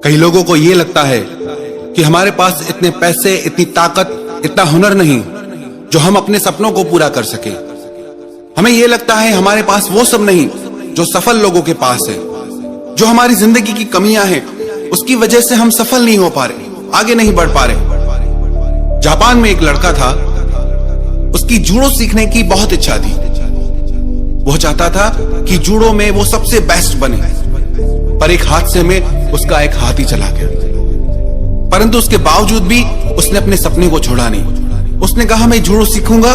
कई लोगों को ये लगता है कि हमारे पास इतने पैसे, इतनी ताकत, इतना हुनर नहीं जो हम अपने सपनों को पूरा कर सके। हमें यह लगता है हमारे पास वो सब नहीं जो सफल लोगों के पास है। जो हमारी जिंदगी की कमियां हैं उसकी वजह से हम सफल नहीं हो पा रहे, आगे नहीं बढ़ पा रहे। जापान में एक लड़का था, उसकी जूडो सीखने की बहुत इच्छा थी। वो चाहता था कि जूडो में वो सबसे बेस्ट बने, पर एक हादसे में उसका एक हाथ ही चला गया। परंतु उसके बावजूद भी उसने अपने सपने को छोड़ा नहीं। उसने कहा मैं जूडो सीखूंगा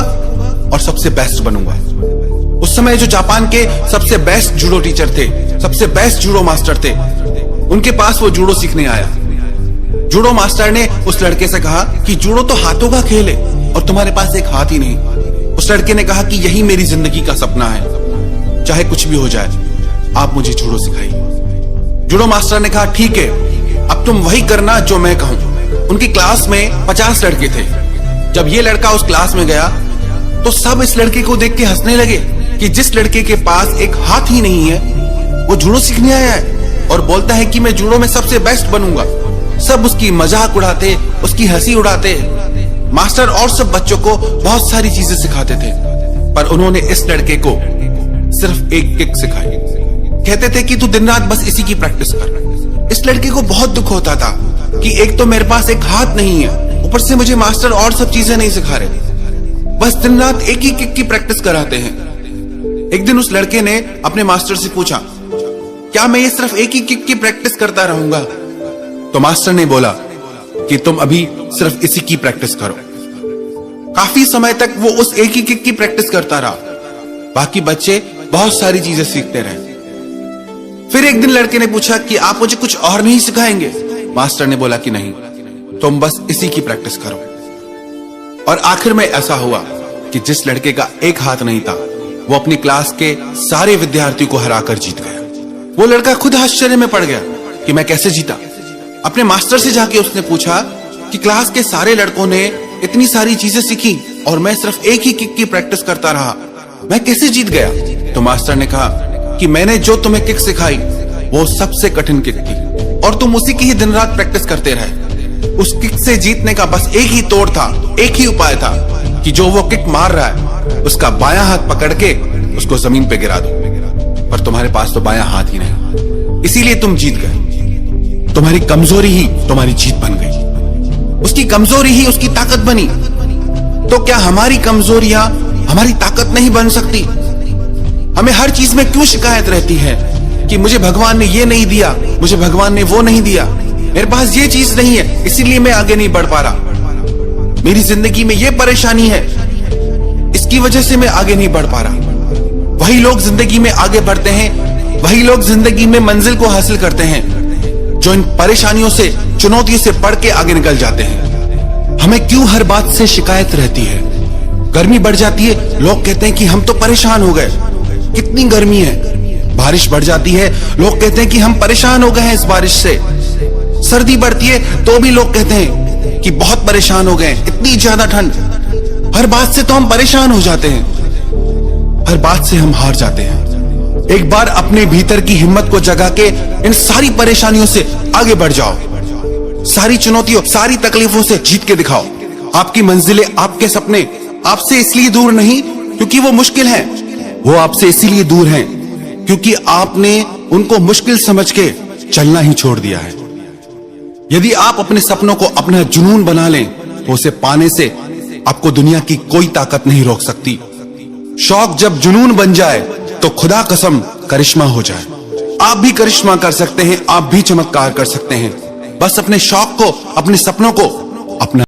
और सबसे बेस्ट बनूंगा। उस समय जो जापान के सबसे बेस्ट जूडो टीचर थे, सबसे बेस्ट जूडो मास्टर थे, उनके पास वो जूडो सीखने आया। जूडो मास्टर ने उस लड़के से कहा कि जूडो तो हाथों का खेल है और तुम्हारे पास एक हाथ ही नहीं। उस लड़के ने कहा कि यही मेरी जिंदगी का सपना है, चाहे कुछ भी हो जाए, आप मुझे जूडो सिखाइए। जूडो मास्टर ने कहा ठीक है, अब तुम वही करना जो मैं कहूं। उनकी क्लास में 50 लड़के थे। जब ये लड़का उस क्लास में गया तो सब इस लड़के को देख के हंसने लगे कि जिस लड़के के पास एक हाथ ही नहीं है वो जूडो सीखने आया है और बोलता है कि मैं जूडो में सबसे बेस्ट बनूंगा। सब उसकी मजाक उड़ाते, उसकी हंसी उड़ाते। मास्टर और सब बच्चों को बहुत सारी चीजें सिखाते थे, पर उन्होंने इस लड़के को सिर्फ एक किक सिखाई। कहते थे कि तू दिन रात बस इसी की प्रैक्टिस कर। इस लड़के को बहुत दुख होता था कि एक तो मेरे पास एक हाथ नहीं है, ऊपर से मुझे मास्टर और सब चीजें नहीं सिखा रहे, बस दिन रात एक ही किक की प्रैक्टिस कराते हैं। एक दिन उस लड़के ने अपने मास्टर से पूछा, क्या मैं ये सिर्फ एक ही किक की प्रैक्टिस करता रहूंगा? तो मास्टर ने बोला कि तुम अभी सिर्फ इसी की प्रैक्टिस करो। काफी समय तक वो उस एक ही किक की प्रैक्टिस करता रहा। बाकी बच्चे बहुत सारी चीजें सीखते रहे। फिर एक दिन लड़के ने पूछा कि आप मुझे कुछ और नहीं सिखाएंगे? मास्टर ने बोला कि नहीं, तुम बस इसी की प्रैक्टिस करो। और आखिर में ऐसा हुआ कि जिस लड़के का एक हाथ नहीं था वो अपनी क्लास के सारे विद्यार्थियों को हराकर जीत गया। वो लड़का खुद आश्चर्य में पड़ गया कि मैं कैसे जीता। अपने मास्टर से जाके उसने पूछा कि क्लास के सारे लड़कों ने इतनी सारी चीजें सीखी और मैं सिर्फ एक ही किक की प्रैक्टिस करता रहा, मैं कैसे जीत गया? तो मास्टर ने कहा कि मैंने जो तुम्हें किक सिखाई वो सबसे कठिन किक थी और तुम उसी की ही दिन रात प्रैक्टिस करते रहे। उस किक से जीतने का बस एक ही तोड़ था, एक ही उपाय था कि जो वो किक मार रहा है उसका बायां हाथ पकड़ के उसको जमीन पे गिरा दो। पर तुम्हारे पास तो बायां हाथ ही नहीं, इसीलिए तुम जीत गए। तुम्हारी कमजोरी ही तुम्हारी जीत बन गई, उसकी कमजोरी ही उसकी ताकत बनी। तो क्या हमारी कमजोरियां हमारी ताकत नहीं बन सकती? हमें हर चीज में क्यों शिकायत रहती है कि मुझे भगवान ने ये नहीं दिया, मुझे भगवान ने वो नहीं दिया, मेरे पास ये चीज नहीं है इसीलिए मैं आगे नहीं बढ़ पा रहा, मेरी जिंदगी में ये परेशानी है इसकी वजह से मैं आगे नहीं बढ़ पा रहा। वही लोग जिंदगी में आगे बढ़ते हैं, वही लोग जिंदगी में मंजिल को हासिल करते हैं जो इन परेशानियों से, चुनौतियों से पढ़ के आगे निकल जाते हैं। हमें क्यों हर बात से शिकायत रहती है? गर्मी बढ़ जाती है, लोग कहते हैं कि हम तो परेशान हो गए, कितनी गर्मी है। बारिश बढ़ जाती है, लोग कहते हैं कि हम परेशान हो गए हैं इस बारिश से। सर्दी बढ़ती है तो भी लोग कहते हैं कि बहुत परेशान हो गए, इतनी ज्यादा ठंड। हर बात से तो हम परेशान हो जाते हैं, हर बात से हम हार जाते हैं। एक बार अपने भीतर की हिम्मत को जगा के इन सारी परेशानियों से आगे बढ़ जाओ। सारी चुनौतियों, सारी तकलीफों से जीत के दिखाओ। आपकी मंजिलें, आपके सपने आपसे इसलिए दूर नहीं क्योंकि वो मुश्किल हैं, वो आपसे इसीलिए दूर हैं क्योंकि आपने उनको मुश्किल समझ के चलना ही छोड़ दिया है। यदि आप अपने सपनों को अपना जुनून बना लें तो उसे पाने से आपको दुनिया की कोई ताकत नहीं रोक सकती। शौक जब जुनून बन जाए तो खुदा कसम करिश्मा हो जाए। आप भी करिश्मा कर सकते हैं, आप भी चमत्कार कर सकते हैं। बस अपने शौक को, अपने सपनों को अपना